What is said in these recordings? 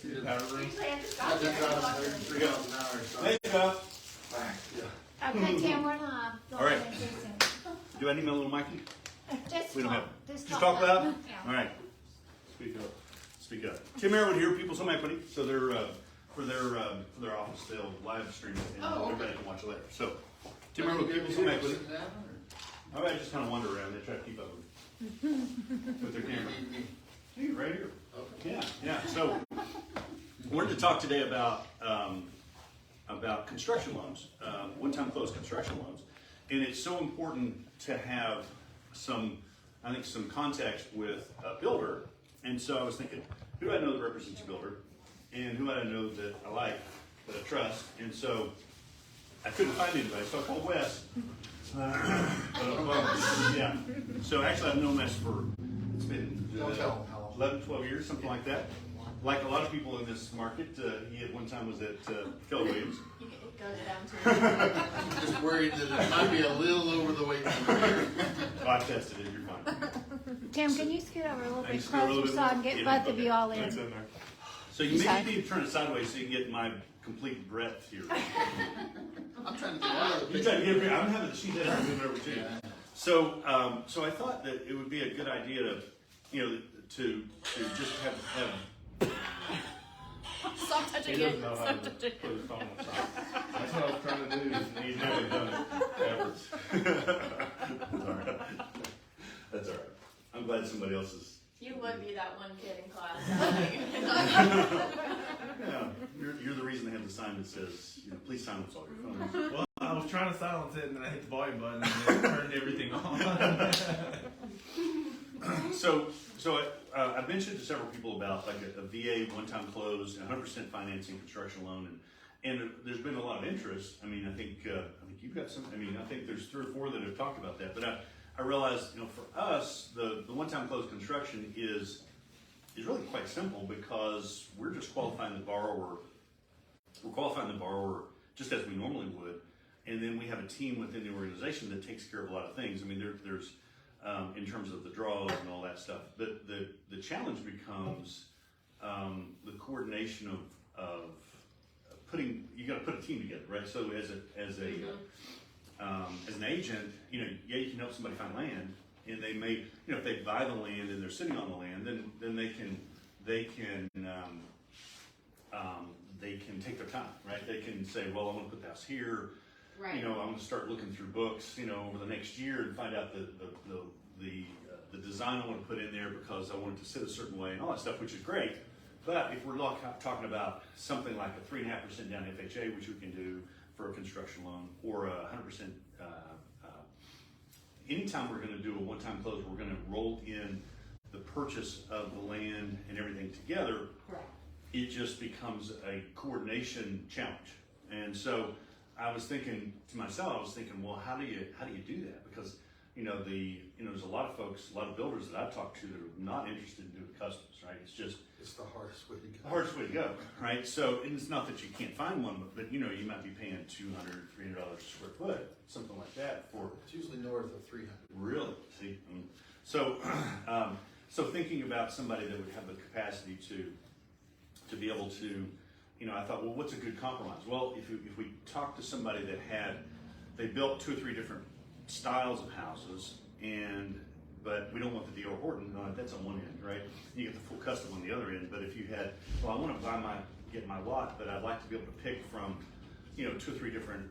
See the powder room? Usually I just I got just there. drive 33 miles an hour or something. There you go. Okay, Tim, we're live. All right. Do I need my little Mikey? Just We don't talk. have. Just Just talk loud? Yeah. All right. Speak up. Speak up. Tim Arrowood here, People's Home Equity. So they're, for their office, they'll live stream it and everybody can watch it later. So, Tim Arrowood, People's Home Equity. All right, I just kind of wander around. They try to keep up with their camera. Hey, right here. Yeah. So, I wanted to talk today about construction loans, one-time close construction loans, and it's so important to have some context with a builder. And so I was thinking, who do I know that represents a builder, and who do I know that I like, that I trust? And so I couldn't find anybody, so I called Wes. Yeah. So actually, I've known Wes for it's been 11, 12 years, something like that. Like a lot of people in this market, he at one time was at Keller Williams. It goes down to. I'm just worried that it might be a little over the weight limit. Oh, I tested it. You're fine. Tim, can you scoot over a little I can bit scoot a little closer bit so I more? can get Yeah, both of okay. you all in? That's in there. So you Sorry. may need to turn it sideways so you can get my complete breadth here. I'm trying to get out of the You try to get here. I'm having the sheet there and move it over to you. Yeah. So I thought that it would be a good idea to just have Stop touching He it. doesn't know how Stop to touching put his phone aside. That's what I was trying to do. he's never done it ever. That's all right. That's all right. I'm glad somebody else is. You would be that one kid in class. Yeah, you're the reason they have the sign that says, please silence all your phones. Well, I was trying to silence it, and then I hit the volume button, and it turned everything on. So I mentioned to several people about like a VA one-time close, 100% financing construction loan, and there's been a lot of interest. I mean, I think you've got some. I mean, I think there's 3 or 4 that have talked about that. But I realized, for us, the one-time close construction is really quite simple because we're just qualifying the borrower. We're qualifying the borrower just as we normally would, and then we have a team within the organization that takes care of a lot of things. I mean, there's in terms of the draws and all that stuff. The challenge becomes the coordination of putting. You got to put a team together, right? So as an agent, you can help somebody find land, and they may, if they buy the land and they're sitting on the land, then they can take their time, right? They can say, well, I'm going to put the house here. Right. I'm going to start looking through books, over the next year and find out the design I want to put in there because I want it to sit a certain way and all that stuff, which is great. But if we're talking about something like a 3.5% down FHA, which we can do for a construction loan, or a 100%, anytime we're going to do a one-time close, we're going to roll in the purchase of the land and everything together. Correct. It just becomes a coordination challenge. And so I was thinking to myself, well, how do you do that? Because there's a lot of folks, a lot of builders that I've talked to that are not interested in doing customs, right? It's the hardest way to go. The hardest way to go, right? So, and it's not that you can't find one, but you might be paying $200, $300 a square foot, something like that for. It's usually north of 300. Really? See, so thinking about somebody that would have the capacity to be able to, I thought, well, what's a good compromise? Well, if we talk to somebody that they built 2 or 3 different styles of houses, but we don't want the D.R. Horton. That's on one end, right? You get the full custom on the other end. But if you had, well, I want to get my lot, but I'd like to be able to pick from, 2 or 3 different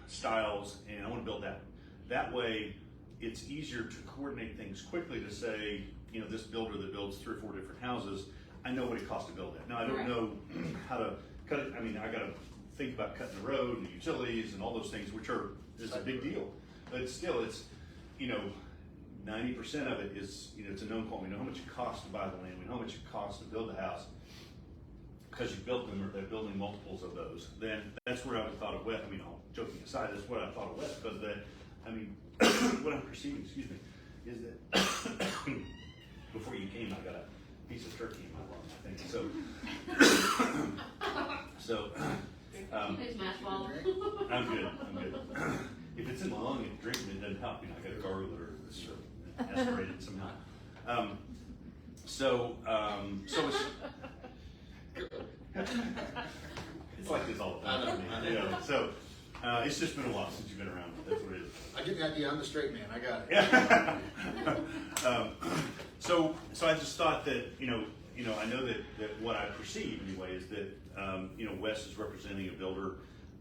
styles, and I want to build that. That way, it's easier to coordinate things quickly to say, this builder that builds 3 or 4 different houses, I know what it costs to build that. Now, I don't know how to cut it. I mean, I got to think about cutting the road and the utilities and all those things, which is a big deal. But still, it's 90% of it is it's a known quantity. We know how much it costs to buy the land. We know how much it costs to build the house because you built them, or they're building multiples of those. Then that's where I would thought of West. I mean, all joking aside, that's what I thought of West because what I'm perceiving, is that before you came, I got a piece of turkey in my lung, I think. So Who's Matt Wall? I'm good. If it's in my lung and drinking it doesn't help. I got to gargle it or aspirate it somehow. So it's It's like this all the time. I know. You know, so it's just been a while since you've been around. That's what it is. I get the idea. I'm the straight man. I got it. Yeah. So I just thought that I know that what I perceive anyway is that Wes is representing a builder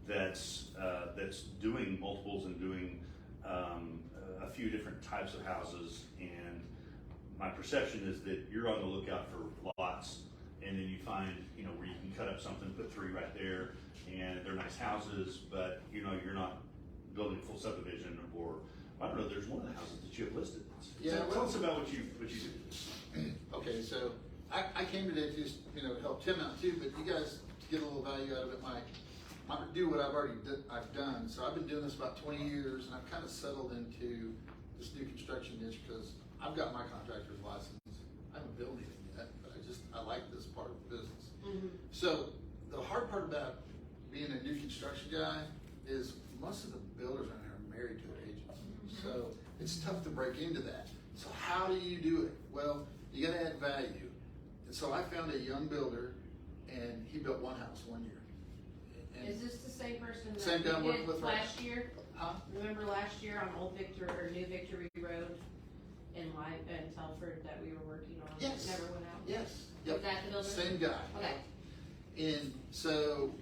that's doing multiples and doing a few different types of houses, and my perception is that you're on the lookout for lots, and then you find where you can cut up something, put 3 right there, and they're nice houses, but you're not building a full subdivision, or I don't know. There's one of the houses that you have listed. Yeah, So well- tell us about what you do. Okay, so I came today to just help Tim out too, but you guys to get a little value out of it might do what I've done. So I've been doing this about 20 years, and I've kind of settled into this new construction niche because I've got my contractor's license. I haven't built anything yet, but I like this part of the business. Mm-hmm. So the hard part about being a new construction guy is most of the builders around here are married to their agents. So it's tough to break into that. So how do you do it? Well, you got to add value. And so I found a young builder, and he built one house 1 year. And Is this the same person Same that guy I'm we working did with right last year? huh? Remember last year on Old Victor or New Victory Road in Telford that we were working on? Yes. Never went out? Yes. Was that the builder? Same guy. Okay. And so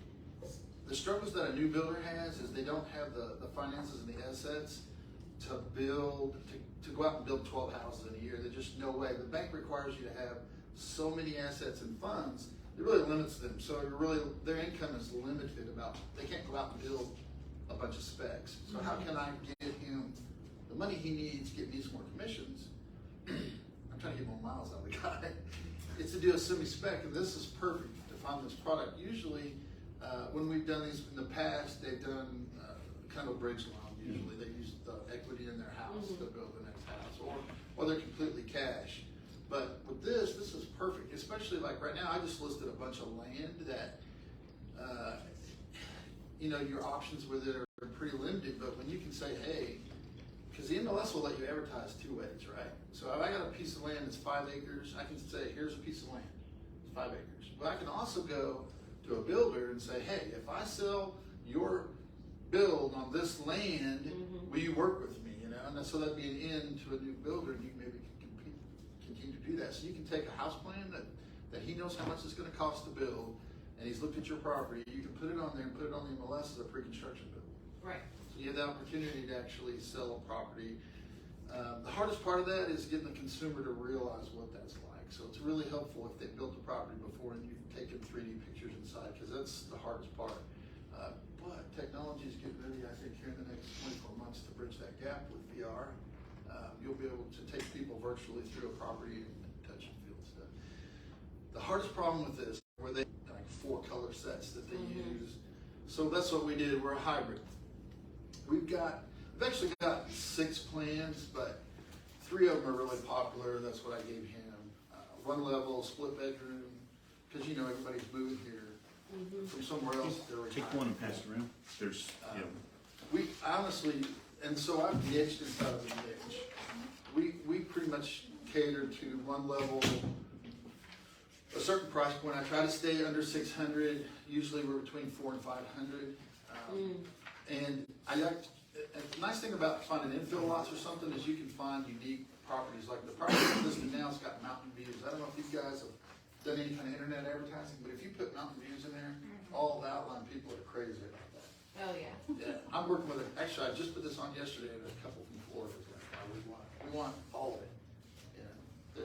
the struggles that a new builder has is they don't have the finances and the assets to build, to go out and build 12 houses in a year. There's just no way. The bank requires you to have so many assets and funds, it really limits them. So their income is limited they can't go out and build a bunch of specs. So how can I get him the money he needs, get me some more commissions? I'm trying to get more miles out of the guy. It's to do a semi-spec, and this is perfect to find this product. Usually, when we've done these in the past, they've done kind of a bridge loan. Usually, they use the equity in their house to build the next house, or they're completely cash. But with this is perfect, especially like right now. I just listed a bunch of land that, your options with it are pretty limited. But when you can say, hey, because the MLS will let you advertise 2 ways, right? So if I got a piece of land that's 5 acres, I can say, here's a piece of land, it's 5 acres. But I can also go to a builder and say, hey, if I sell your build on this land, will you work with me? And so that'd be an end to a new builder, and you maybe can continue to do that. So you can take a house plan that he knows how much it's going to cost to build, and he's looked at your property. You can put it on there and put it on the MLS as a pre-construction build. Right. So you have the opportunity to actually sell a property. The hardest part of that is getting the consumer to realize what that's like. So it's really helpful if they built the property before and you've taken 3D pictures inside, because that's the hardest part. But technology is getting ready, I think, here in the next 24 months to bridge that gap with VR. You'll be able to take people virtually through a property and touch and feel stuff. The hardest problem with this were they like 4 color sets that they use. So that's what we did. We're a hybrid. We've actually got 6 plans, but 3 of them are really popular. That's what I gave him. 1 level, split bedroom, because everybody's moving here from somewhere else. Take one and pass it around. There's, We honestly, and so I've niched inside of the niche. We pretty much cater to 1 level, a certain price point. I try to stay under 600. Usually we're between 400 and 500. And the nice thing about finding infill lots or something is you can find unique properties. Like the property that's listed now has got mountain views. I don't know if you guys have done any kind of internet advertising, but if you put mountain views in there, all the outline people are crazy about that. Oh, yeah. Yeah, I'm working with it. Actually, I just put this on yesterday, and a couple from Florida was like, oh, we want all of it. They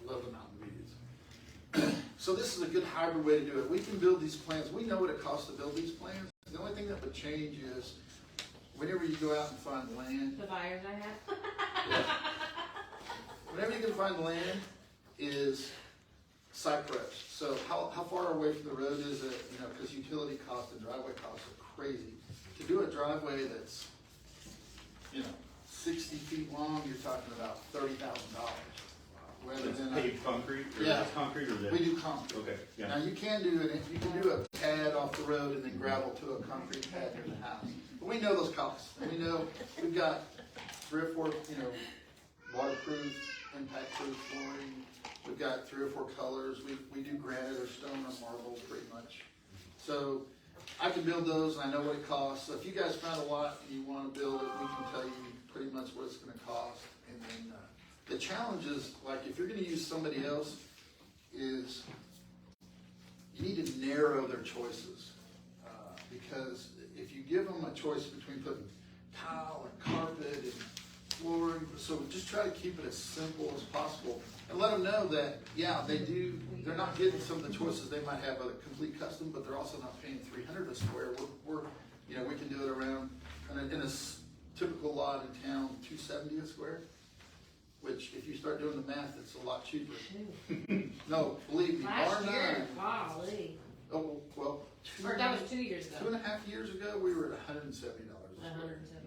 love the mountain views. So this is a good hybrid way to do it. We can build these plans. We know what it costs to build these plans. The only thing that would change is whenever you go out and find land, The buyers I have. whenever you can find land is site preps. So how far away from the road is it? Because utility costs and driveway costs are crazy. To do a driveway that's 60 feet long, you're talking about $30,000. Rather than paved concrete? Or Yeah. is it concrete or is it? we do concrete. Okay, yeah. Now you can do a pad off the road and then gravel to a concrete pad near the house. But we know those costs. And we know we've got 3 or 4, waterproof, impact-proof flooring. We've got 3 or 4 colors. We do granite or stone or marble pretty much. So I can build those and I know what it costs. So if you guys found a lot and you want to build it, we can tell you pretty much what it's going to cost. And then the challenge is, like, if you're going to use somebody else, is you need to narrow their choices. Because if you give them a choice between putting tile and carpet and flooring, so just try to keep it as simple as possible. And let them know that, yeah, they're not getting some of the choices they might have a complete custom, but they're also not paying $300 a square. We can do it around, in a typical lot in town, $270 a square, which if you start doing the math, it's a lot cheaper. No, believe me, bar Last year, none. golly. Oh, well, Or that was 2 years ago. 2.5 years ago, we were at $170 a square. 170.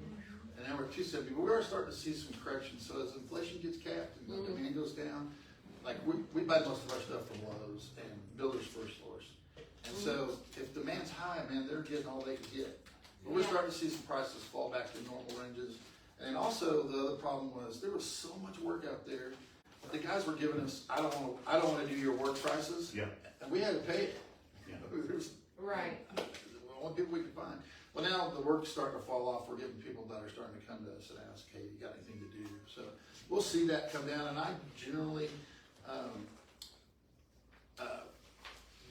And now we're at 270, but we are starting to see some correction. So as inflation gets capped and the demand goes down, like we buy most of our stuff from Lowe's and Builders First Source. And so if demand's high, man, they're getting all they can get. But we're starting to see some prices fall back to normal ranges. And also the other problem was there was so much work out there. The guys were giving us, I don't want to do your work prices. Yeah. And we had to pay it. Yeah. Right. What people we could find. Well, now the work's starting to fall off. We're getting people that are starting to come to us and ask, hey, you got anything to do? So we'll see that come down. And I generally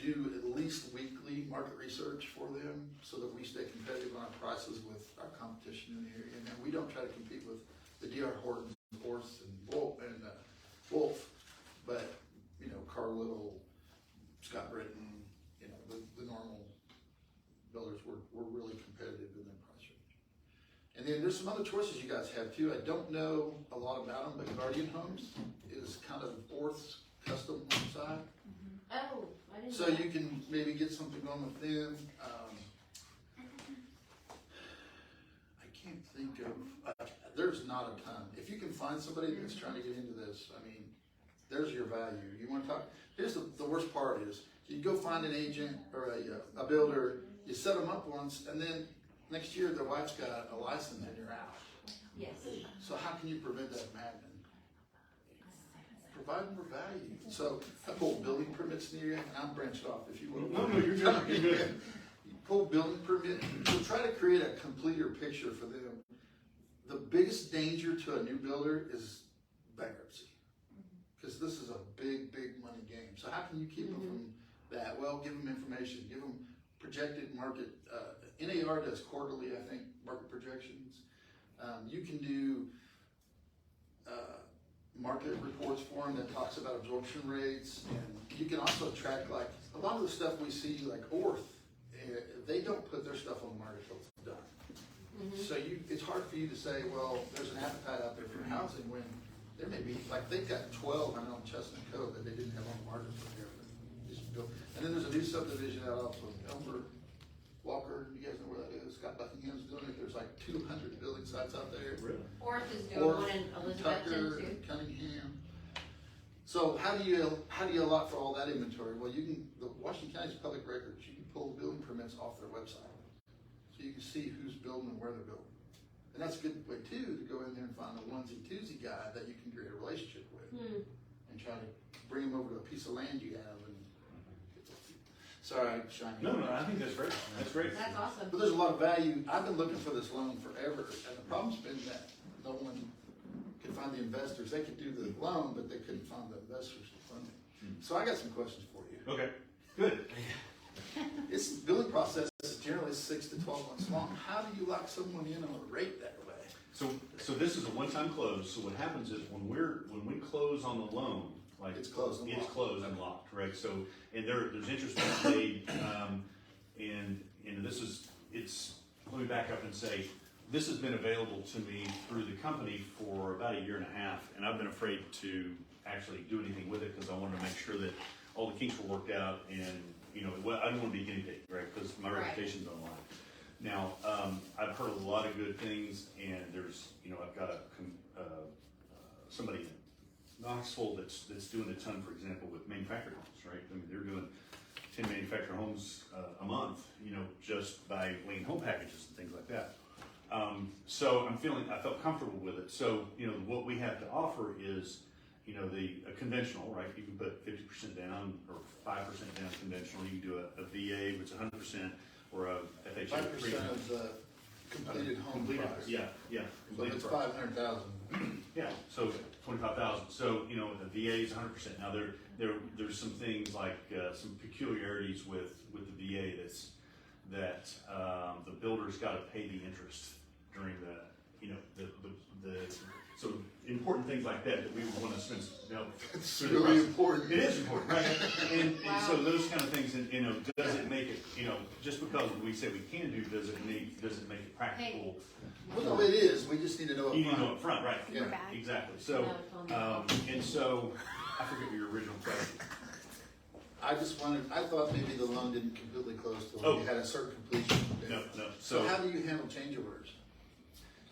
do at least weekly market research for them so that we stay competitive on our prices with our competition in the area. And we don't try to compete with the D.R. Hortons, Horse, and Wolf, but, Carl Little, Scott Britton, the normal builders, we're really competitive in their price range. And then there's some other choices you guys have too. I don't know a lot about them, but Guardian Homes is kind of Orth's custom home side. Oh, I didn't So know that. you can maybe get something going with them. I can't think of, there's not a ton. If you can find somebody that's trying to get into this, there's your value. You want to talk, here's the worst part is, you go find an agent or a builder, you set them up once, and then next year their wife's got a license and you're out. Yes. So how can you prevent that from happening? Provide more value. So I pull building permits near you, and I'm branched off if you will. No, you're good. You're good. You pull building permit, so try to create a completer picture for them. The biggest danger to a new builder is bankruptcy. Because this is a big, big money game. So how can you keep them from that? Well, give them information, give them projected market, NAR does quarterly, I think, market projections. You can do market reports for them that talks about absorption rates, and you can also track, like, a lot of the stuff we see, like Orth, they don't put their stuff on the market until it's done. So it's hard for you to say, well, there's an appetite out there for housing when there may be, like, they've got 12, I know, in Chestnut Cove that they didn't have on the market for there. And then there's a new subdivision out also in Elmer, Walker, you guys know where that is? Scott Buckingham's doing it. There's like 200 building sites out there. Really? Orth is doing one in Elizabethton Tucker, too. Cunningham. So how do you allot for all that inventory? Well, the Washington County's public records. You can pull the building permits off their website, so you can see who's building and where they're building. And that's a good way too to go in there and find a onesie twosie guy that you can create a relationship with, and try to bring them over to a piece of land you have. And sorry, I'm shining. No, I think that's great. That's great. That's awesome. But there's a lot of value. I've been looking for this loan forever, and the problem's been that no one could find the investors. They could do the loan, but they couldn't find the investors to fund it. So I got some questions for you. Okay, good. This building process is generally 6 to 12 months long. How do you lock someone in on a rate that way? So this is a one-time close. So what happens is when we close on the loan, like It's closed and locked. closed and locked, right? So and there's interest being paid, and let me back up and say this has been available to me through the company for about a year and a half, and I've been afraid to actually do anything with it because I wanted to make sure that all the kinks were worked out, and I don't want to be a guinea pig, right? Because my reputation's on the line. Now, I've heard a lot of good things, and there's, I've got somebody in Knoxville that's doing a ton, for example, with manufactured homes, right? I mean, they're doing 10 manufactured homes a month, just by laying home packages and things like that. So I felt comfortable with it. So, what we have to offer is you know, a conventional, right? You can put 50% down or 5% down conventional. You can do a VA, which is 100%, or a FHA. 5% of the completed home price. Yeah, yeah. So if it's 500,000. Yeah, so 25,000. So, you know, the VA is 100%. Now there's some things like some peculiarities with the VA that the builder's got to pay the interest during the, you know, the so important things like that we would want to spend, you know, It's through the really process. important. It is important, right? And so those kind of things, and, you know, does it make it, you know, just because we say we can do, does it make it practical? Well, no, it is. We just need to know up You need to front. know up front, right? Yeah. Exactly. So, and so, I forget your original question. I thought maybe the loan didn't completely close till Oh. you had a certain completion. No. So how do you handle change orders?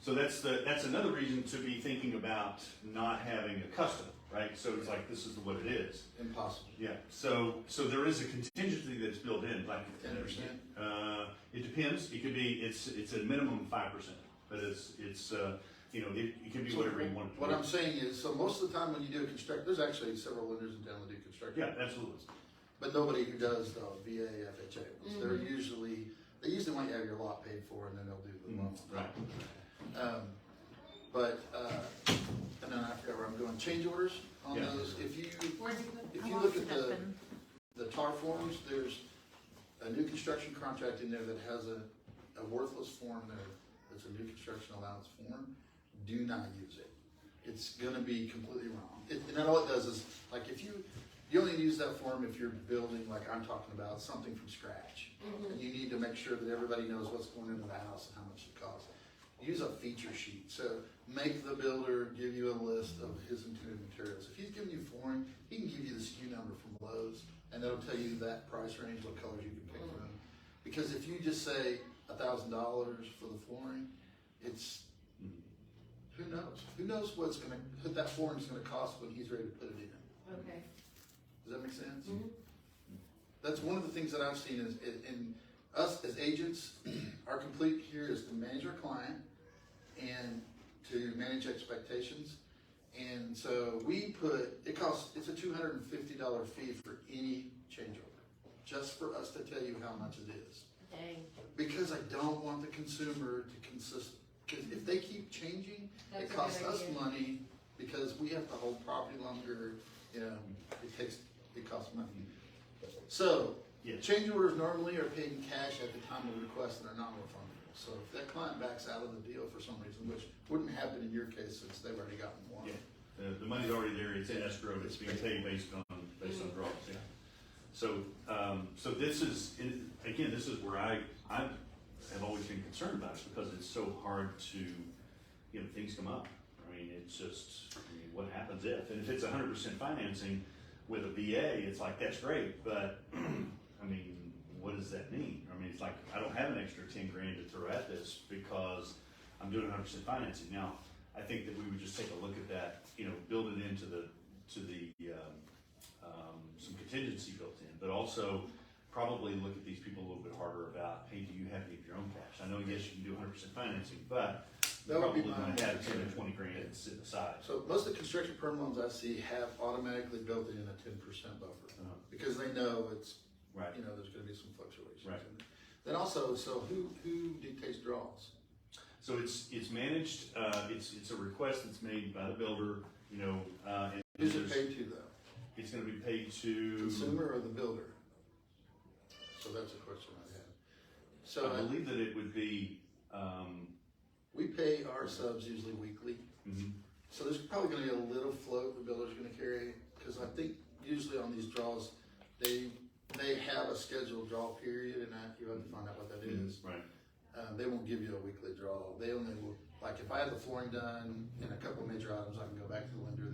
So that's another reason to be thinking about not having a custom, right? So it's like, this is what it is. Impossible. Yeah. So there is a contingency that's built in, like 10%? It depends. It could be, it's a minimum 5%, but it's you know, it can be whatever you want it to What be. I'm saying is, so most of the time when you do a construct, there's actually several lenders in town that do construction. Yeah, absolutely. But nobody who does the VA, FHA ones. They usually want you to have your lot paid for, and then they'll do the loan. Right. And then I forgot where I'm going. Change orders on Yeah. those. If you Where'd you put if you look at the TAR forms, there's a new construction contract in there that has a worthless form there. That's a new construction allowance form. Do not use it. It's going to be completely wrong. And then all it does is, like, if you only use that form if you're building, like I'm talking about, something from scratch. And you need to make sure that everybody knows what's going into the house and how much it costs. Use a feature sheet. So make the builder give you a list of his intended materials. If he's giving you flooring, he can give you the SKU number from Lowe's, and that'll tell you that price range, what colors you can pick from. Because if you just say $1,000 for the flooring, it's, who knows? Who knows what's going to, that flooring's going to cost when he's ready to put it in. Okay. Does that make sense? That's one of the things that I've seen is in us as agents, our complete here is to manage our client and to manage expectations. And so we it's a $250 fee for any change order, just for us to tell you how much it is. Dang. Because I don't want the consumer to because if they keep changing, That's it a costs good us idea. money because we have to hold property longer, you know, it costs money. So, Yes. change orders normally are paid in cash at the time of request and are non-refundable. So if that client backs out of the deal for some reason, which wouldn't happen in your case since they've already gotten one. Yeah. The money's already there. It's in escrow. It's being paid based on draws. Yeah. So this is again. This is where I have always been concerned about it because it's so hard to, you know, things come up. I mean, it's just, what happens if? And if it's 100% financing with a VA, it's like, that's great, but I mean, what does that mean? I mean, it's like, I don't have an extra 10 grand to throw at this because I'm doing 100% financing. Now, I think that we would just take a look at that, you know, build it into some contingency built in, but also probably look at these people a little bit harder about, hey, do you have any of your own cash? I know, yes, you can do 100% financing, but That would be probably my going to have 10 or 20 grand sitting aside. So most of the construction perm loans I see have automatically built in a 10% buffer because they know it's, Right. you know, there's going to be some fluctuations. Right. in it. Then also, so who dictates draws? So it's managed. It's a request that's made by the builder. You know, and Who's it there's- paid to though? It's going to be paid to Consumer or the builder? So that's a question I had. So I believe that it would be. we pay our subs usually weekly. So there's probably going to be a little float the builder's going to carry because I think usually on these draws they have a scheduled draw period and you have to find out what that is. Right. They won't give you a weekly draw. They only will, like if I have the flooring done and a couple of major items, I can go back to the lender.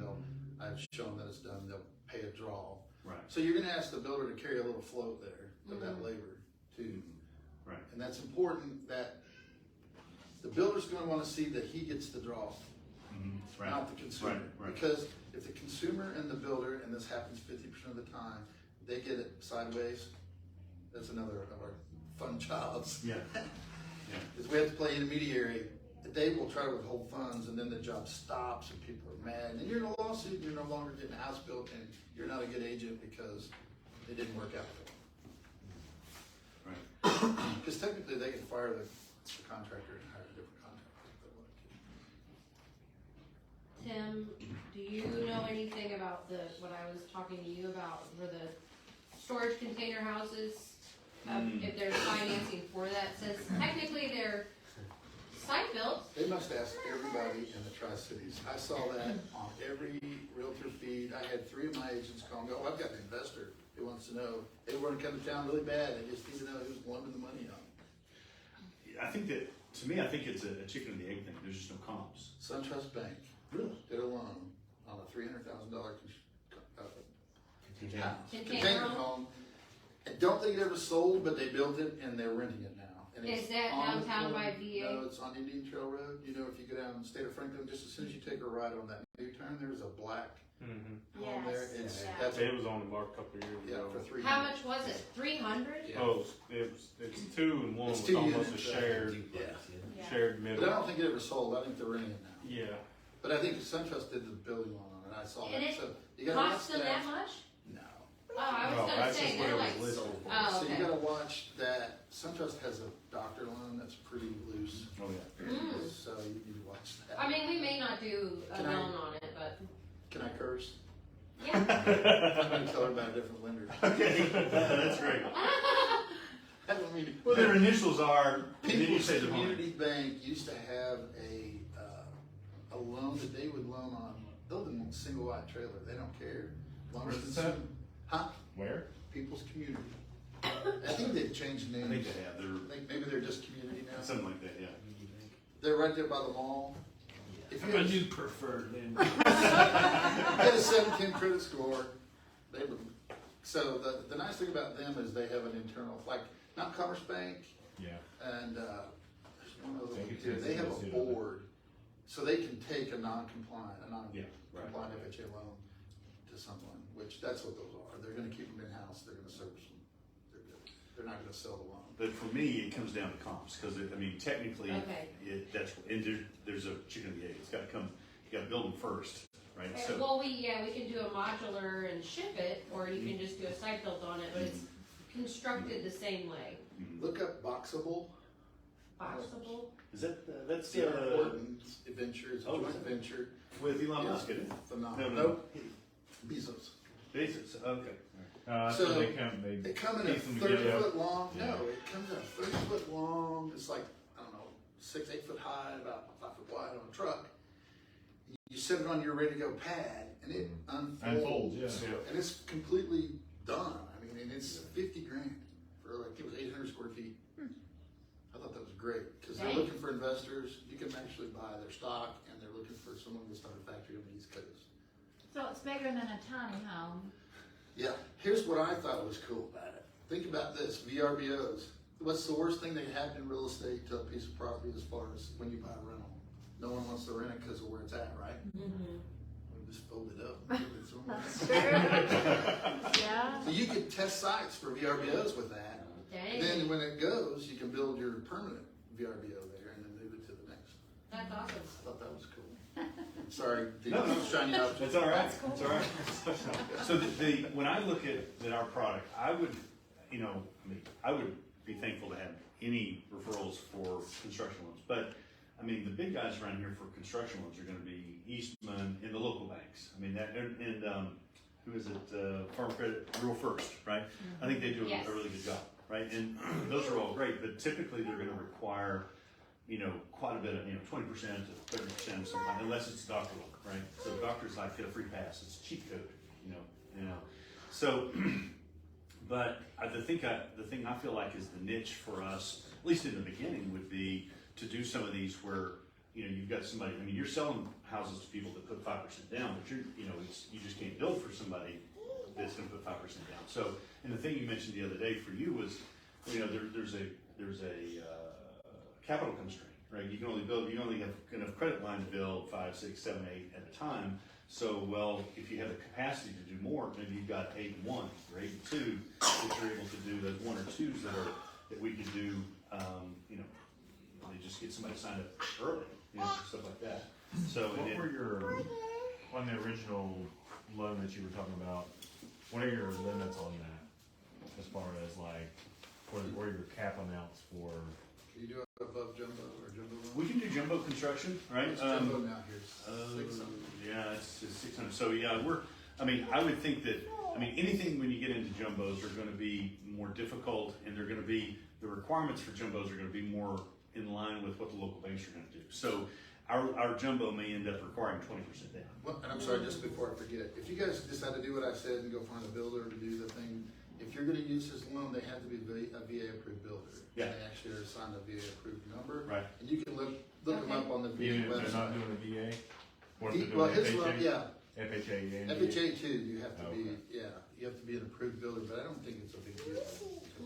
I've shown that it's done. They'll pay a draw. Right. So you're going to ask the builder to carry a little float there of that labor too. Right. And that's important that the builder's going to want to see that he gets the draw, Right. not the consumer. Right. Because if the consumer and the builder, and this happens 50% of the time, they get it sideways, that's another of our fun jobs. Yeah. Is we have to play intermediary they will try to withhold funds, and then the job stops, and people are mad, and then you're in a lawsuit, and you're no longer getting a house built, and you're not a good agent because it didn't work out for them. Right. Because technically, they can fire the contractor and hire a different contractor if they want to. Tim, do you know anything about what I was talking to you about for the storage container houses? If there's financing for that, since technically they're site built. They must ask everybody in the Tri-Cities. I saw that on every realtor feed. I had 3 of my agents call and go, oh, I've got an investor who wants to know. They want to come to town really bad. They just need to know who's loaning the money on. I think that, to me, I think it's a chicken and the egg thing. There's just no comps. SunTrust Bank Really? did a loan on a $300,000 Container container home? home. I don't think it ever sold, but they built it and they're renting it now. And Is it's that on the downtown corner- by VA? No, it's on Indian Trail Road. You know, if you go down State of Franklin, just as soon as you take a right on that new turn, there's a black home there. Yes, It's, yeah. that's, It was on the mark a couple of years yeah, ago. for 300. How much was it? 300? Yeah. Oh, it's 2 and 1 It's was 2 almost units, a shared, Yeah. shared But I middle. don't think it ever sold. I think they're renting it now. Yeah. But I think SunTrust did the building loan on it. I saw And that. it So you gotta Cost watch them that much? No. Oh, I No, was gonna that's say, just what they're it was like, listed for. oh, So you okay. gotta watch that. SunTrust has a doctor loan that's pretty loose. Oh, yeah. Mm. So you need to watch that. I mean, we may not do a Can I- loan on it, but, Can I curse? yeah. I'm gonna tell her about a different lender. Okay, that's great. I don't mean to. Well, their initials are, and then you People's say the home. Community Bank used to have a loan that they would loan on building a single wide trailer. They don't care. As long as Where's it's that? Huh? Where? People's Community. I think they've changed I names. think they have. I think maybe they're just Community now. Something like that, yeah. They're right there by the mall. If you had, a- preferred then. if you had a 710 credit score, they would. So the nice thing about them is they have an internal, like not Commerce Bank, Yeah. and there's one other one Think it's here. They have a NCSC. board, so they can take a non-compliant Yeah, right. FHA loan to someone, which that's what those are. They're going to keep them in house. They're going to service them. They're good. They're not going to sell the loan. But for me, it comes down to comps, because I mean, technically, Okay. that's, and there's a chicken and the egg. It's gotta come, you gotta build them first, right? So, Well, we can do a modular and ship it, or you can just do a site built on it, but it's constructed the same way. Look up Boxable. Boxable? is that, that's, It's an important venture. It's a Oh, joint right. venture. with Elon Yeah. Musk, isn't it? Phenomenal. No. Nope. Bezos. Basis, okay. So So, they come, They come in a piece them 30 together. foot long. Yeah. No, it comes in a 30 foot long. It's like, I don't know, 6, 8 foot high, about 5 foot wide on a truck. You set it on your ready to go pad, and it unfolds. Unfolds, yeah. And it's completely done. I mean, and it's 50 grand for like, it was 800 square feet. I thought that was great because they're Dang. looking for investors. You can actually buy their stock, and they're looking for someone to start a factory on the East Coast. So it's bigger than a tiny home. Yeah, here's what I thought was cool about it. Think about this, VRBOs. What's the worst thing that happened in real estate to a piece of property as far as when you buy a rental? No one wants to rent it because of where it's at, right? Mm-hmm. We just fold it up. and give it somewhere else. That's true. Yeah. So you could test sites for VRBOs with that. Dang, Then when it goes, you can build your permanent VRBO there and then move it to the next. that's awesome. I thought that was cool. Sorry, No, no. shiny up. That's all right, That's cool. that's all right. So when I look at our product, I would, I would be thankful to have any referrals for construction loans. But, I mean, the big guys around here for construction loans are gonna be Eastman and the local banks. I mean, who is it, Farm Credit, Real First, right? I think they do Yes. a really good job, right? And those are all great, but typically they're gonna require, quite a bit of, 20% to 30% of something, unless it's doctor loan, right? So doctors like get a free pass, it's cheat code, So, but the thing I feel like is the niche for us, at least in the beginning, would be to do some of these where, you've got somebody, I mean, you're selling houses to people that put 5% down, but you just can't build for somebody that's gonna put 5% down. So, and the thing you mentioned the other day for you was, there's a capital constraint, right? You only have enough credit line to build 5, 6, 7, 8 at a time. So, well, if you have the capacity to do more, maybe you've got 8 and 1 or 8 and 2, if you're able to do those 1 or 2s that we could do, they just get somebody signed up early, stuff like that. So What were your, on the original loan that you were talking about, what are your limits on that? As far as like, what are your cap amounts for? Can you do it above jumbo or jumbo loan? we can do jumbo construction, right? It's jumbo now here, Uh, 600. yeah, it's 600. So yeah, I would think that, anything when you get into jumbos are gonna be more difficult, and they're gonna be, the requirements for jumbos are gonna be more in line with what the local banks are gonna do. So our jumbo may end up requiring 20% down. Well, and I'm sorry, just before I forget, if you guys decide to do what I said and go find a builder to do the thing, if you're gonna use this loan, they have to be a VA approved builder. Yeah. And they actually are assigned a VA approved number. Right. And you can look them up on the VA Even if website. they're not doing a VA? What if they're Well, doing his loan, FHA? yeah, FHA and VA? FHA too, you have to Oh, be, okay. yeah, you have to be an approved builder, but I don't think it's a big deal.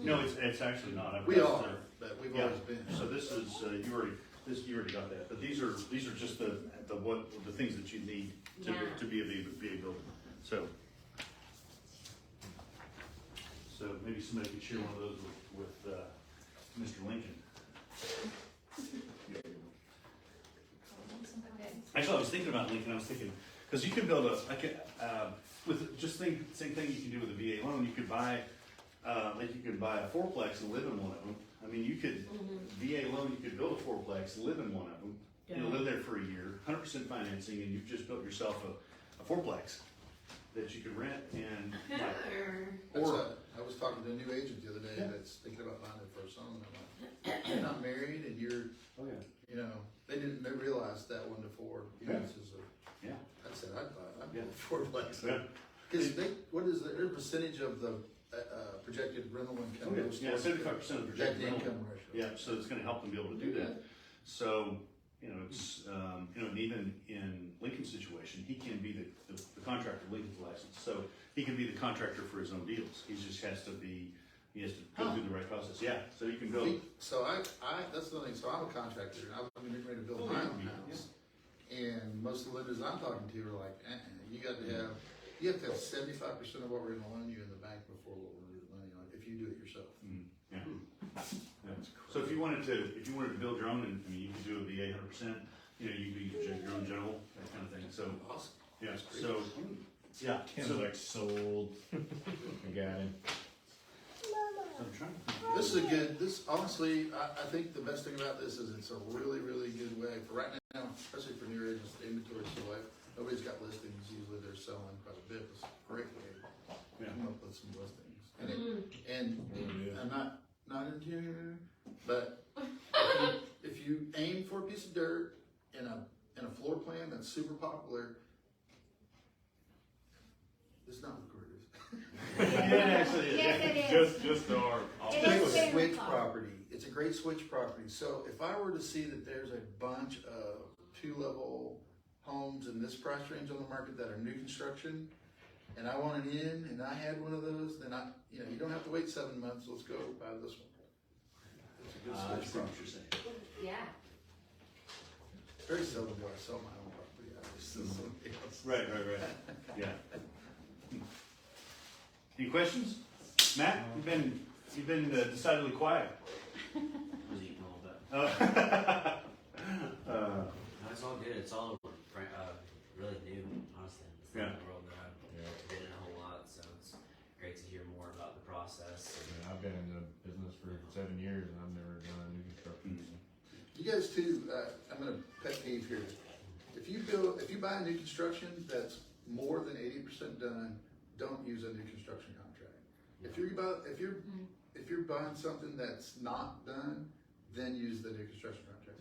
No, it's actually not. I've We got, are, but we've yeah. always been. So this is, you already got that, but these are just the things that you need to be a VA builder. So maybe somebody could share one of those with Mr. Lincoln. Actually, I was thinking about Lincoln. I was thinking, because you can build with just same thing you can do with a VA loan. You could buy, like you could buy a fourplex and live in one of them. You could VA loan. You could build a fourplex, live in one of them. Live there for a year, 100% financing, and you've just built yourself a fourplex that you could rent and I was talking to a new agent the other day that's thinking about buying their first home, and I'm like, you're not married, and you're, they didn't realize that 1 to 4 units is a. Yeah. I said I'd buy a fourplex. Yeah. Because what is their percentage of the projected rental income? Yeah, 75% of the projected rental. income ratio. Yeah, so it's going to help them be able to do that. So, it's, and even in Lincoln's situation, he can be the contractor, Lincoln's license. So he can be the contractor for his own deals. He just has to go through the right process. Yeah, so you can build. So that's the thing. So I'm a contractor, and I'm getting ready to build my own house. And most of the lenders I'm talking to are like, you have to have 75% of what we're going to loan you in the bank before what we're lending on, if you do it yourself. Yeah. So if you wanted to build your own, and you could do a VA 100%, you could be your own general, that kind of thing. So Awesome. yeah, That's great. so yeah. Ken's So like sold. I got him. I'm trying to think. This is honestly, I think the best thing about this is it's a really, really good way for right now, especially for new agents, the inventory is so low. Nobody's got listings, usually they're selling quite a bit. It's a great way to come up with some listings. And I'm not into here, but if you aim for a piece of dirt in a floor plan that's super popular, it's not what it is. Yeah, actually, Yes, it is. Just our. It It's is a very switch fun. property. It's a great switch property. So if I were to see that there's a bunch of 2-level homes in this price range on the market that are new construction, and I wanted in, and I had one of those, then you don't have to wait 7 months. Let's go buy this one. It's a good I switch see what property. you're saying. Yeah. Very seldom do I sell my own property. I just sell somebody else. Right. Yeah. Any questions, Matt? You've been decidedly quiet. I was eating all that. Uh, No, it's all good. It's all really new, honestly. It's not a world that I've been in a whole lot, so it's great to hear more about the process. I've been in the business for 7 years and I've never done a new construction. You guys too, I'm gonna pet peeve here. If you buy a new construction that's more than 80% done, don't use a new construction contract. If you're buying something that's not done, then use the new construction contract.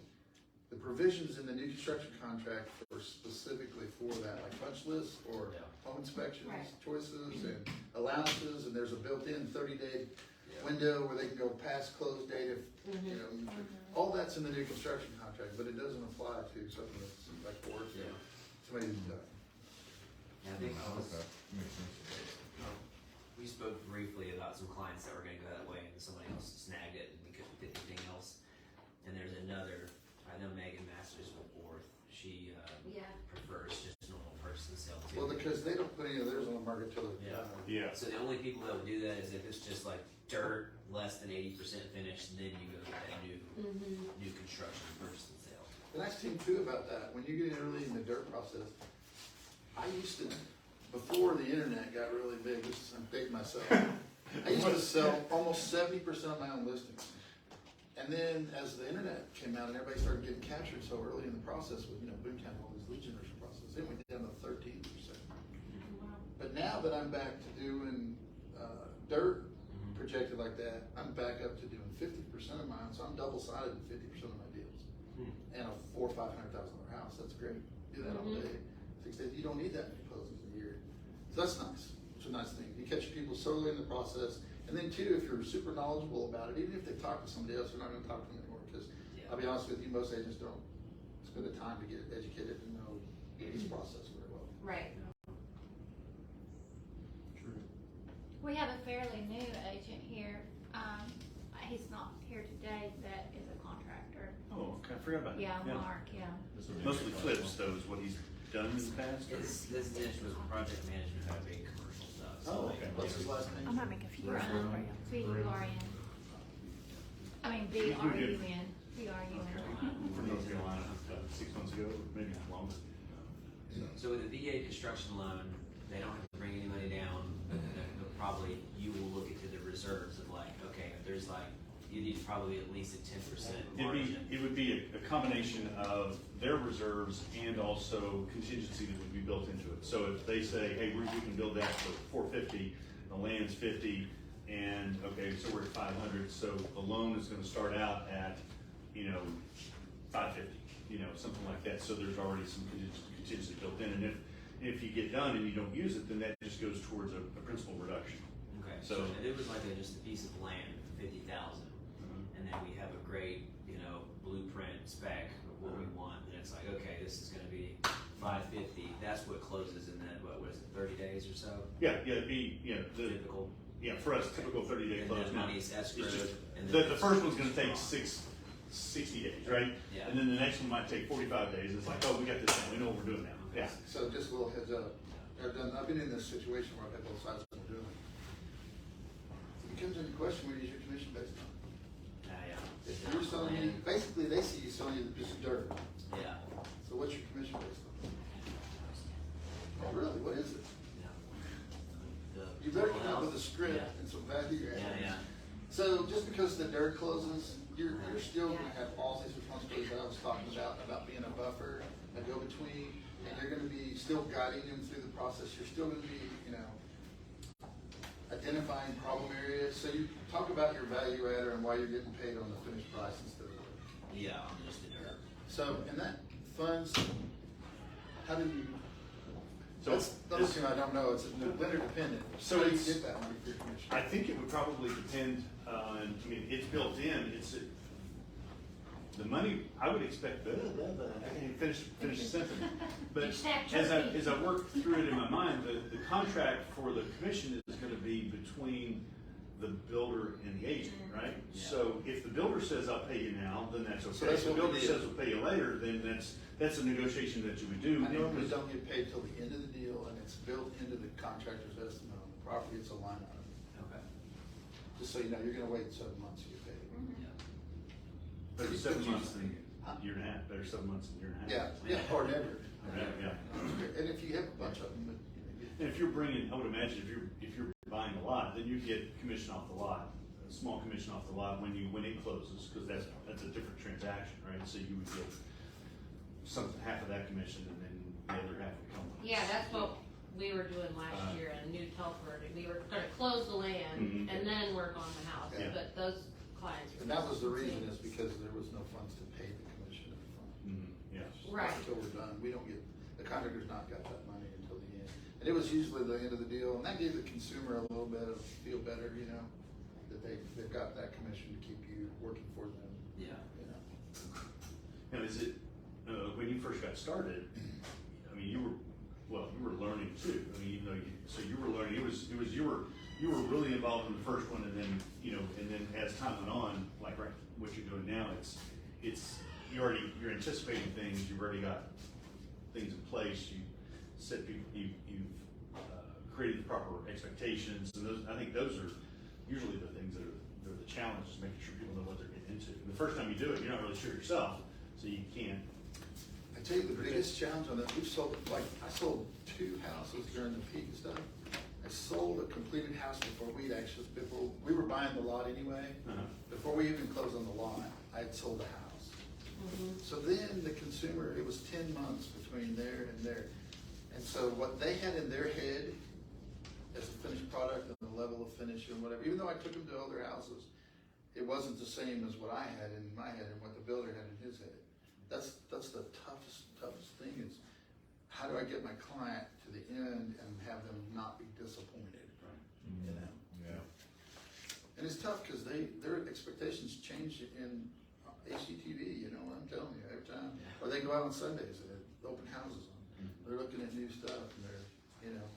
The provisions in the new construction contract are specifically for that, like punch lists or home inspections, choices and allowances, and there's a built-in 30-day window where they can go past close date if, all that's in the new construction contract, but it doesn't apply to something that's like work or somebody who's done. Yeah, I think Okay, makes sense. we spoke briefly about some clients that were going to go that way, and somebody else snagged it, and we couldn't get anything else. And there's another. I know Megan Masters with Fourth. She prefers just normal person sale too. Well, because they don't put any of theirs on the market till they're Yeah. done. yeah. So the only people that would do that is if it's just like dirt, less than 80% finished, then you go get that Mm-hmm. new construction purchase and sale. The nice thing too about that, when you get in early in the dirt process, I used to, before the internet got really big, I'm dating myself, I used to sell almost 70% of my own listings. And then as the internet came out and everybody started getting captured so early in the process with, Boomtown, all these lead generation process, it went down to 13%. But now that I'm back to doing dirt projected like that, I'm back up to doing 50% of mine, so I'm double-sided in 50% of my deals. And a $400,000 or $500,000 house, that's great. Do that all day. 6 days, you don't need that many closings a year. So that's nice. It's a nice thing. You catch people so early in the process, and then too, if you're super knowledgeable about it, even if they talk to somebody else, they're not going to talk to them anymore. Because I'll be honest with you, most agents don't spend the time to get educated and know this process very well. Right. We have a fairly new agent here. He's not here today, that is a contractor. Oh, okay, I forgot about that. Yeah, Mark, yeah. This would be Mostly a clips, though, is what he's done in the past? or- His niche was project management of big commercial stuff. So Oh, like, okay. What's his last name? I might make a few. Brian. B-U-R-N. I mean, B-R-U-N. B-R-U-N. From North Carolina, 6 months ago, maybe not longer. So with a VA construction loan, they don't have to bring any money down. But probably you will look into the reserves of like, okay, if there's like, you need probably at least a 10% margin. It would be a combination of their reserves and also contingency that would be built into it. So if they say, hey, we can build that for 450, the land's 50, and okay, so we're at 500, so the loan is gonna start out at, 550, something like that. So there's already some contingency built in, and if you get done and you don't use it, then that just goes towards a principal reduction. Okay, So- so if it was like just a piece of land for 50,000, and then we have a great, blueprint spec of what we want, then it's like, okay, this is gonna be 550, that's what closes in that, what is it, 30 days or so? Yeah, it'd be, Typical. for us, typical 30-day And close. that Now, money's it's escrowed. just- and then The it's- first one's gonna take 60 days, right? Yeah. And then the next one might take 45 days. It's like, oh, we got this down. We know what we're doing now. Yeah. So just a little heads up. I've been in this situation where I've had both sides of what we're doing. If it comes into question, what is your commission based on? If you're selling me, basically they see you selling you just dirt. Yeah. So what's your commission based on? Oh, really? What is it? You better come up with a script Yeah. and some value add. Yeah. So just because the dirt closes, you're still gonna have all these responsibilities that I was talking about being a buffer, a go-between, and you're gonna be still guiding them through the process. You're still gonna be, identifying problem areas. So you talk about your value adder and why you're getting paid on the finished price instead of wood. Yeah, just the dirt. So, and that funds, how do you, So that's the other thing I don't know, it's vendor dependent. So How do you it's- get that money for your commission? I think it would probably depend on, it's built in. The money, I would expect, I can't even finish the sentence. But as I work through it in my mind, the contract for the commission is gonna be between the builder and the agent, right? Yeah. So if the builder says, I'll pay you now, then that's okay. So that's If the what we builder did. says, we'll pay you later, then that's a negotiation that you would do. I normally don't get paid till the end of the deal, and it's built into the contractor's estimate on the property, it's a line item. Okay. Just so you know, you're gonna wait 7 months to get paid. Yeah. Better 7 months than a year and a half, better 7 months than a year and a half. Yeah, or never. Yeah. And if you have a bunch of them, And if you're bringing, I would imagine if you're buying a lot, then you get commission off the lot, a small commission off the lot when it closes, because that's a different transaction, right? So you would get half of that commission, and then the other half would come. Yeah, that's what we were doing last year in New Telford. We were gonna close the land Mhm. and then work on the house, Yeah. but those clients were. and that was the reason, is because there was no funds to pay the commission up front. Yeah. Right. Until we're done, we don't get, the contractor's not got that money until the end. And it was usually the end of the deal, and that gave the consumer a little bit of feel better, that they've got that commission to keep you working for them, Yeah. Now, is it, when you first got started, I mean, you were learning too. I mean, so you were learning, it was, you were really involved in the first one, and then, and then as time went on, like right, what you're doing now, you're anticipating things, you've already got things in place, you've created the proper expectations, and I think those are, usually the things that are the challenge is making sure people know what they're getting into. And the first time you do it, you're not really sure yourself, so you can't. I tell you, the biggest challenge on that, we've sold, like, I sold 2 houses during the peak stuff. I sold a completed house before we were buying the lot anyway. Before we even closed on the lot, I had sold the house. So then the consumer, it was 10 months between there and there. And so what they had in their head as a finished product and the level of finish and whatever, even though I took them to other houses, it wasn't the same as what I had in my head and what the builder had in his head. That's the toughest thing is, how do I get my client to the end and have them not be disappointed? You know? Yeah. And it's tough because their expectations change in HGTV, you know what I'm telling you, every time. Or they go out on Sundays and open houses on. They're looking at new stuff and they're, you know,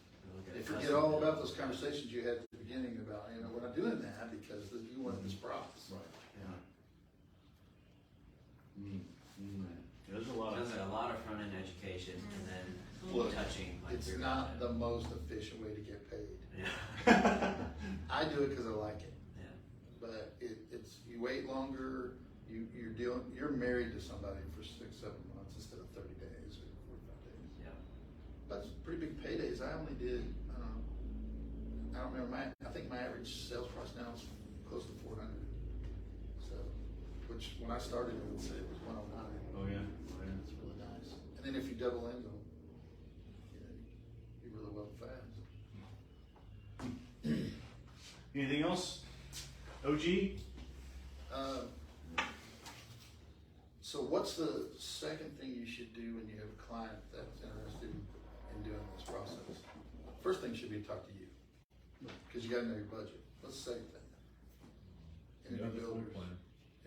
they forget all about those conversations you had at the beginning about, you know, we're not doing that because you want this price. Right. Yeah. There's a lot of. There's a lot of front end education and then Look, touching. Like it's your not content. the most efficient way to get paid. Yeah. I do it because I like it. Yeah. But it's you wait longer. You're married to somebody for 6-7 months instead of 30 days or 45 days. Yeah. That's pretty big paydays. I only did. I don't remember I think my average sales price now is close to 400. So, which when I started, I would say it was 109. Oh yeah. It's really nice. And then if you double in them, you know, you really well fast. Anything else? OG? So what's the second thing you should do when you have a client that's interested in doing this process? First thing should be to talk to you, because you gotta know your budget. What's the second thing? Interview builders.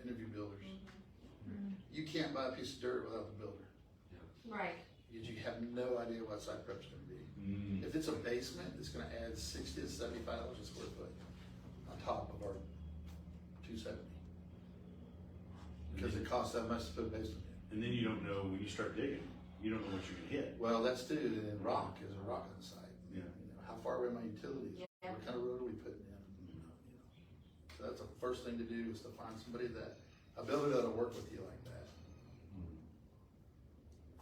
Interview builders. You can't buy a piece of dirt without the builder. Right. You have no idea what site prep's gonna be. If it's a basement, it's gonna add $60 to $75 a square foot on top of our $270. Because it costs that much to put a basement in. And then you don't know when you start digging. You don't know what you're gonna hit. Well, that's too, and then rock is a rock on the site. Yeah. You know, how far away are my utilities? Yeah. What kind of road are we putting in? You know. So that's the first thing to do is to find somebody a builder that'll work with you like that.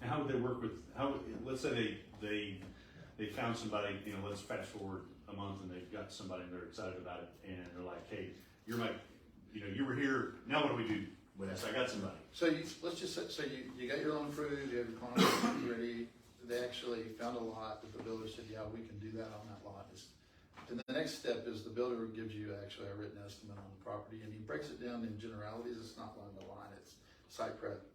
And how would they work with, let's say they found somebody, you know, let's fast forward a month and they've got somebody and they're excited about it and they're like, hey, you were here, now what do we do with this? I got somebody. So let's just say you got your loan approved, you have your contract ready. They actually found a lot that the builder said, yeah, we can do that on that lot. Then the next step is the builder gives you actually a written estimate on the property, and he breaks it down in generalities. It's not line by line. It's site prep,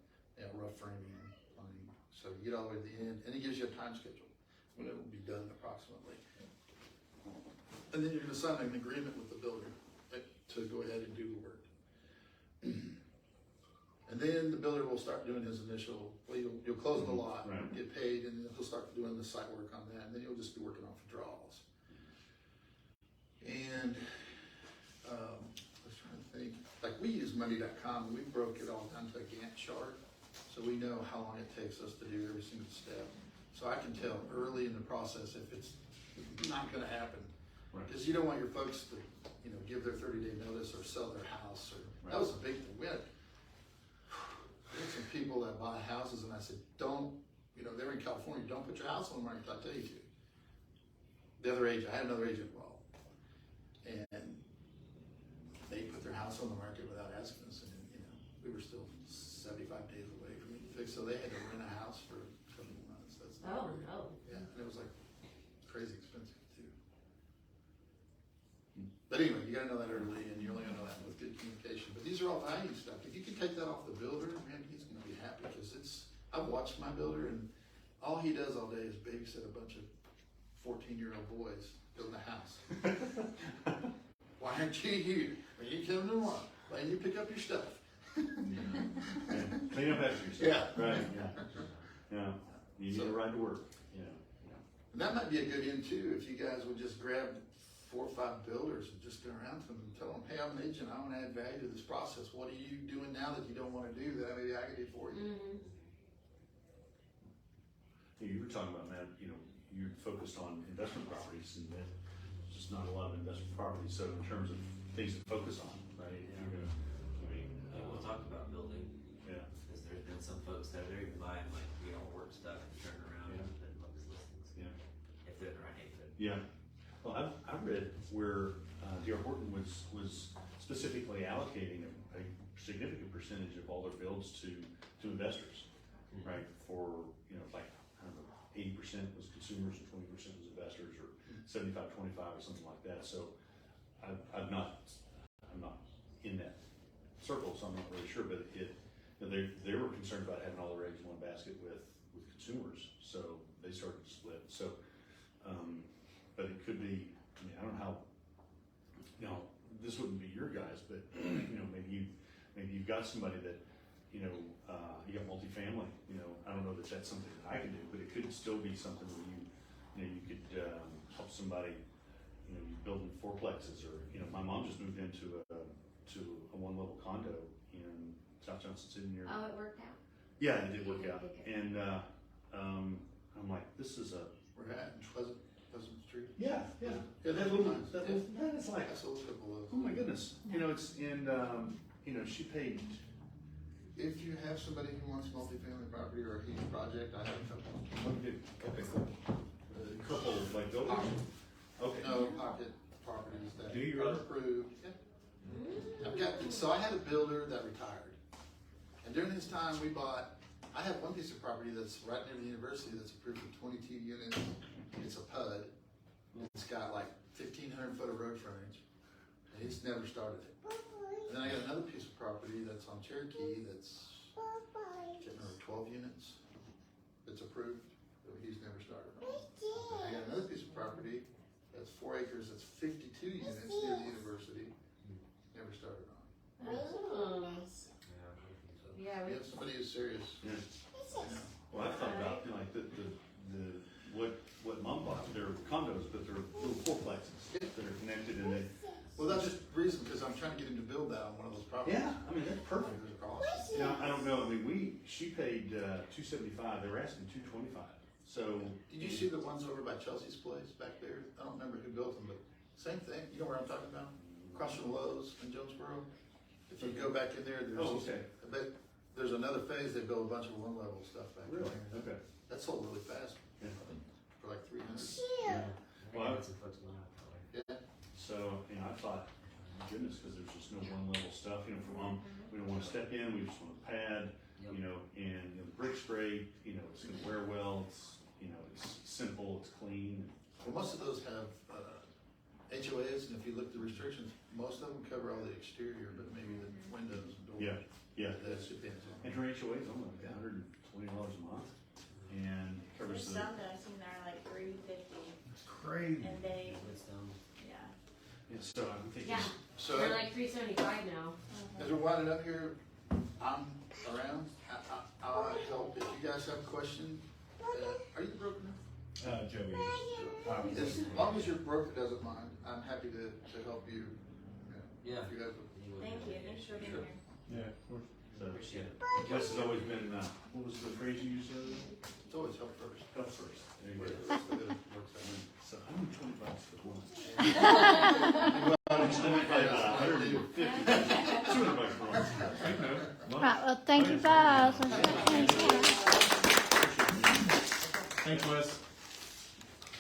rough framing, plumbing. So you get all the way to the end, and he gives you a time schedule when it will be done approximately. And then you're going to sign an agreement with the builder to go ahead and do the work. And then the builder will start doing his initial, you'll close the lot, Right. get paid, and then he'll start doing the site work on that, and then you'll just be working off the draws. And I was trying to think, like we use money.com, and we broke it all down to a Gantt chart, so we know how long it takes us to do every single step. So I can tell early in the process if it's not gonna happen. Right. Because you don't want your folks to, give their 30-day notice or sell their house, or that was a big thing. We had some people that buy houses, and I said, don't, they were in California, don't put your house on the market until I tell you to. The other agent, I had another agent involved, and they put their house on the market without asking us, and we were still 75 days away from it fixed, so they had to rent a house for a couple of months. That's not very- no. Yeah, and it was like crazy expensive too. But anyway, you gotta know that early, and you're only gonna know that with good communication. But these are all value stuff. If you can take that off the builder, man, he's gonna be happy, because I've watched my builder, and all he does all day is babysit a bunch of 14-year-old boys building a house. Why aren't you here? When you come tomorrow, why don't you pick up your stuff? And clean up after yourself. Yeah. Right, yeah. You need to ride to work, And that might be a good end too, if you guys would just grab 4 or 5 builders and just go around to them and tell them, hey, I'm an agent, I want to add value to this process. What are you doing now that you don't want to do that maybe I can do for you? You were talking about, Matt, you're focused on investment properties, and there's just not a lot of investment properties. So in terms of things to focus on, right? If you're gonna, I mean, Yeah, we'll talk about building, yeah, because there's been some folks that are even buying like work stuff and turning around Yeah. and look at listings, yeah. if they're in the right neighborhood. Yeah, well, I've read where D.R. Horton was specifically allocating a significant percentage of all their builds to investors, right? For, like, I don't know, 80% was consumers and 20% was investors, or 75-25 or something like that. So I'm not in that circle, so I'm not really sure, but they were concerned about having all their eggs in one basket with consumers, so they started to split. So, but it could be, I mean, I don't know how, this wouldn't be your guys, but, maybe you've got somebody that, you got multifamily, I don't know that that's something that I can do, but it could still be something where you could, help somebody, you building fourplexes, or, my mom just moved into a one-level condo in South Johnson City near. Oh, it worked out. Yeah, it did work Yeah, out, okay. and, I'm like, this is a. We're at Pleasant Street. Yeah, yeah. Yeah, That little, that is like, That's a little couple of. oh my goodness, it's, and, she paid, If you have somebody who wants multifamily property or a huge project, I have a couple. okay, a couple, like, buildings. Okay. No pocket properties that Do you are really? approved. Yeah. I've got, so I had a builder that retired. And during his time, I have one piece of property that's right near the university that's approved for 22 units. It's a PUD. It's got like 1,500 foot of road frontage. And he's never started it. And then I got another piece of property that's on Cherokee that's, I can't remember, 12 units. That's approved, but he's never started on. And I got another piece of property that's 4 acres, that's 52 units near the university. Never started on. Oh. Yeah, We have somebody who's serious. Yeah. Yeah. Well, I thought about, like, what mom bought, they're condos, but they're little fourplexes that are connected, and they. Well, that's just the reason, because I'm trying to get him to build that on one of those properties. Yeah, I mean, that's perfect. There's a cost. Yeah, I don't know, I mean, she paid, $275, they were asking $225, so. Did you see the ones over by Chelsea's place back there? I don't remember who built them, but same thing. You know where I'm talking about? Across from Lowe's in Jonesboro. If you go back in there, Oh, okay. there's another phase. They built a bunch of one-level stuff back Really? there. Okay. That sold really fast. Yeah. For like 300. Yeah. Well, Well, I some folks going out probably. Yeah. so, I thought, my goodness, because there's just no one-level stuff, for mom, we don't want to step in, we just want to pad, Yep. and the brick's great, it's going to wear well, it's simple, it's clean. Well, most of those have HOAs, and if you look at the restrictions, most of them cover all the exterior, but maybe the windows and doors. Yeah, That depends on. and her HOA is only like $120 a month, and There's covers the. some that I've seen that are like $350, It's crazy. and they, Woodstone. yeah. Yeah, so I'm thinking. Yeah. So They're like $375 now. as we're winding up here, I'm around. I'll help. If you guys have a question, are you the broker now? Joey. As long as your broker doesn't mind, I'm happy to help you. Yeah. If you have, Thank you, thanks for being Sure. here. Yeah, of course. So, Appreciate it. this has always been, what was the phrase you used earlier? it's always help first. Help first. There you But go. the rest of it works out. So I need $20 for lunch. Well, It's only probably about $150, $200 for lunch. Right, well, thank you guys. Thanks, Wes.